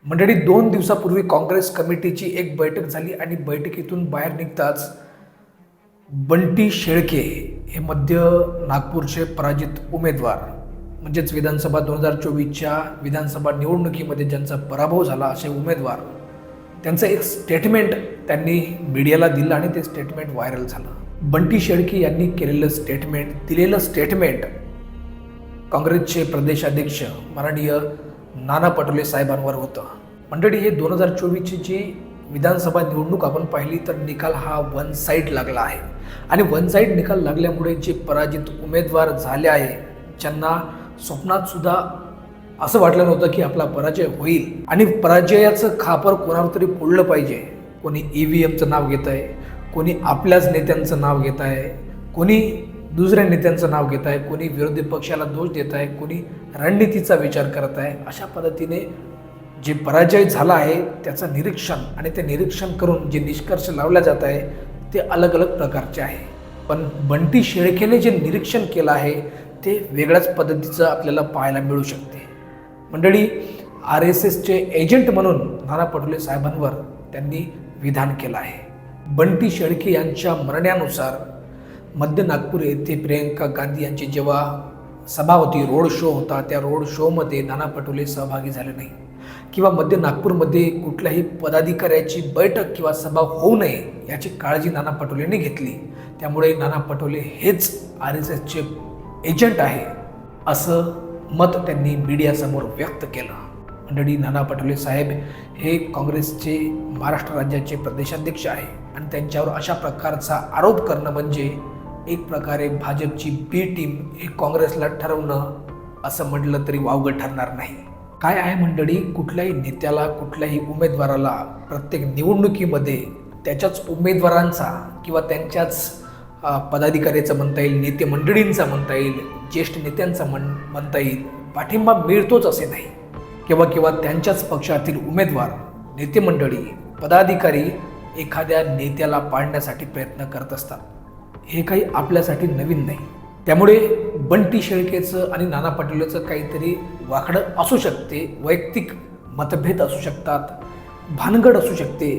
मंडळी 2 दिवसापूर्वी काँग्रेस कमिटीची एक बैठक झाली आणि बैठकीतून बाहेर निघताच बंटी शेळके हे मध्य नागपूरचे पराजित उमेदवार म्हणजेच विधानसभा 2024च्या विधानसभा निवडणुकीमध्ये ज्यांचा पराभव झाला असे उमेदवार त्यांचं एक स्टेटमेंट त्यांनी मीडियाला दिलं आणि ते स्टेटमेंट व्हायरल झालं। बंटी शेळके यांनी दिलेलं स्टेटमेंट काँग्रेसचे प्रदेशाध्यक्ष माननीय नाना पटोले साहेबांवर होतं। मंडळी हे 2024ची जी विधानसभा निवडणूक आपण पाहिली तर निकाल हा वन साईड लागला आहे आणि वन साईड निकाल लागल्यामुळे जे पराजित उमेदवार झाले आहे ज्यांना स्वप्नात सुद्धा असं वाटलं नव्हतं की आपला पराजय होईल आणि पराजयाचं खापर कोणावर तरी फोडलं पाहिजे। कोणी EVMचं नाव घेत आहे, कोणी आपल्याच नेत्यांचं नाव घेत आहे, कोणी दुसऱ्या नेत्यांचं नाव घेत आहे, कोणी विरोधी पक्षाला दोष देत आहे, कोणी रणनीतीचा विचार करत आहे। अशा पद्धतीने जे पराजय झाला आहे त्याचं निरीक्षण आणि ते निरीक्षण करून जे निष्कर्ष लावला जात आहे ते अलग अलग प्रकारचे आहे। पण बंटी शेळकेने जे निरीक्षण केलं आहे ते वेगळ्याच पद्धतीचं आपल्याला पाहायला मिळू शकते। मंडळी RSSचे एजंट म्हणून नाना पटोले साहेबांवर त्यांनी विधान केलं आहे। बंटी शेळके यांच्या म्हणण्यानुसार मध्य नागपूर येथे प्रियंका गांधी यांची जेव्हा सभा होती, रोड शो होता, त्या रोड शोमध्ये नाना पटोले सहभागी झाले नाही किंवा मध्य नागपूरमध्ये कुठल्याही पदाधिकाऱ्याची बैठक किंवा सभा होऊ नये याची काळजी नाना पटोलेंनी घेतली। त्यामुळे नाना पटोले हेच RSSचे एजंट आहे असं मत त्यांनी मीडियासमोर व्यक्त केलं। मंडळी नाना पटोले साहेब हे काँग्रेसचे महाराष्ट्र राज्याचे प्रदेशाध्यक्ष आहे आणि त्यांच्यावर अशा प्रकारचा आरोप करणं म्हणजे एक प्रकारे भाजपची बी टीम हे काँग्रेसला ठरवणं असं म्हटलं तरी वावगं ठरणार नाही। काय आहे मंडळी, कुठल्याही नेत्याला कुठल्याही उमेदवाराला प्रत्येक निवडणुकीमध्ये त्याच्याच उमेदवारांचा किंवा त्यांच्याच पदाधिकाऱ्याचं म्हणता येईल, नेते मंडळींचा म्हणता येईल, ज्येष्ठ नेत्यांचा म्हणता येईल पाठिंबा मिळतोच असे नाही। किंवा त्यांच्याच पक्षातील उमेदवार, नेते मंडळी, पदाधिकारी एखाद्या नेत्याला पाडण्यासाठी प्रयत्न करत असतात। हे काही आपल्यासाठी नवीन नाही। त्यामुळे बंटी शेळकेचं आणि नाना पटोलेचं काहीतरी वाकडं असू शकते, वैयक्तिक मतभेद असू शकतात, भानगड असू शकते,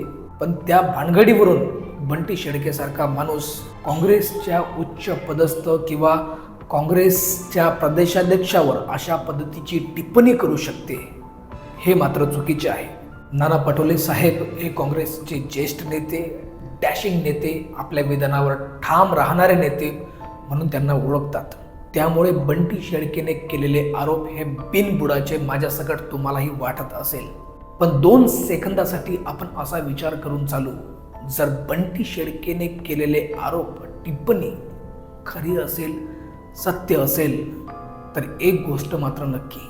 पण त्या भानगडीवरून बंटी शेळकेसारखा माणूस काँग्रेसच्या उच्च पदस्थ किंवा काँग्रेसच्या प्रदेशाध्यक्षावर अशा पद्धतीची टिप्पणी करू शकते हे मात्र चुकीचे आहे। नाना पटोले साहेब हे काँग्रेसचे ज्येष्ठ नेते, डॅशिंग नेते, आपल्या विधानावर ठाम राहणारे नेते म्हणून त्यांना ओळखतात। त्यामुळे बंटी शेळकेने केलेले आरोप हे बिनबुडाचे माझ्यासकट तुम्हालाही वाटत असेल, पण 2 सेकंदासाठी आपण असा विचार करून चालू, जर बंटी शेळकेने केलेले आरोप, टिप्पणी खरी असेल, सत्य असेल तर एक गोष्ट मात्र नक्की,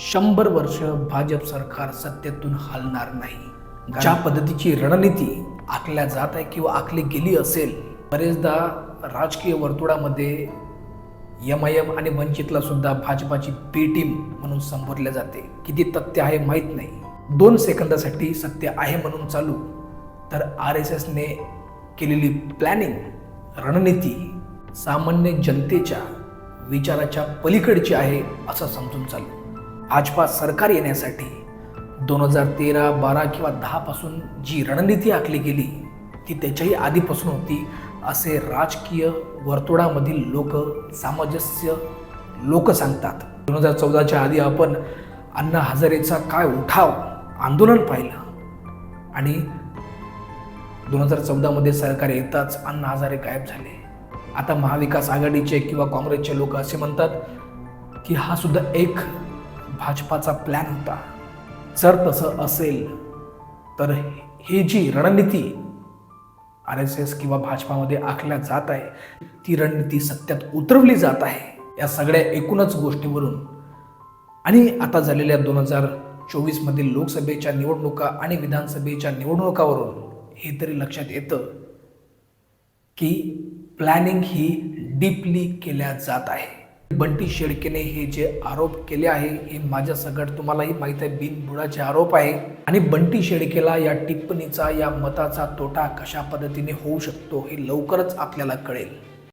100 वर्ष भाजप सरकार सत्तेतून हलणार नाही। ज्या पद्धतीची रणनीती आखल्या जात आहे किंवा आखली गेली असेल, बरेचदा राजकीय वर्तुळामध्ये MIM आणि वंचितला सुद्धा भाजपाची बी टीम म्हणून संबोधले जाते। किती तथ्य आहे माहीत नाही, 2 सेकंदासाठी सत्य आहे म्हणून चालू तर RSSने केलेली प्लॅनिंग, रणनीती सामान्य जनतेच्या विचाराच्या पलीकडची आहे असं समजून चालू। भाजपा सरकार येण्यासाठी 2013, 12 किंवा 10 पासून जी रणनीती आखली गेली ती त्याच्याही आधीपासून होती असे राजकीय वर्तुळामधील लोक, सामंजस्य लोक सांगतात। 2014च्या आधी आपण अण्णा हजारेचा काय उठाव, आंदोलन पाहिलं आणि 2014मध्ये सरकार येताच अण्णा हजारे गायब झाले। आता महाविकास आघाडीचे किंवा काँग्रेसचे लोक असे म्हणतात की हा सुद्धा एक भाजपाचा प्लॅन होता। जर तसं असेल तर ही जी रणनीती RSS किंवा भाजपामध्ये आखल्या जात आहे ती रणनीती सत्यात उतरवली जात आहे या सगळ्या एकूणच गोष्टीवरून आणि आता झालेल्या 2024 मधील लोकसभेच्या निवडणुका आणि विधानसभेच्या निवडणुकावरून हे तरी लक्षात येतं की प्लॅनिंग ही डीपली केल्या जात आहे। बंटी शेळकेने हे जे आरोप केले आहे हे माझ्यासकट तुम्हालाही माहीत आहे बिनबुडाचे आरोप आहे आणि बंटी शेळकेला या टिप्पणीचा, या मताचा तोटा कशा पद्धतीने होऊ शकतो हे लवकरच आपल्याला कळेल।